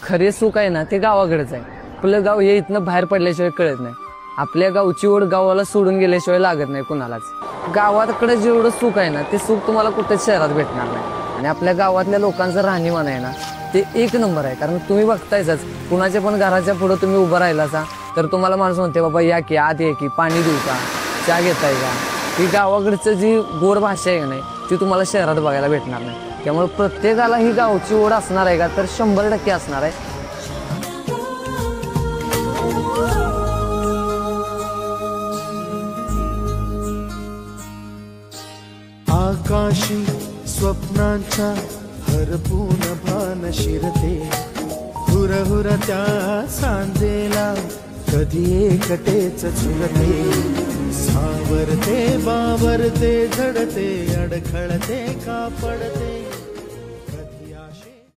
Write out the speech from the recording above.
खरे सुख आहे ना ते गावाकडेच आहे. आपलं गाव हे इथनं बाहेर पडल्याशिवाय कळत नाही. आपल्या गावची ओढ गावाला सोडून गेल्याशिवाय लागत नाही कुणालाच. गावाकडे जेवढं सुख आहे ना ते सुख तुम्हाला कुठेच शहरात भेटणार नाही. आणि आपल्या गावातल्या लोकांचं राहणीमान आहे ना ते एक नंबर आहे. कारण तुम्ही बघतायच कुणाच्या पण घराच्या पुढे तुम्ही उभं राहिलासा तर तुम्हाला माणूस म्हणते बाबा या की आत ये की पाणी देऊ का, चहा घेताय का. ही गावाकडचं जी गोड भाषा आहे नाही ती तुम्हाला शहरात बघायला भेटणार नाही. त्यामुळे प्रत्येकाला ही गावची ओढ असणार आहे का तर 100% असणार आहे. आकाशी स्वप्नांच्या हरपून भान शिरते, हुरहुर त्या सांजेला कधी एकटेच झुलते. सावरते बावरते झडते अडखळते का पडते.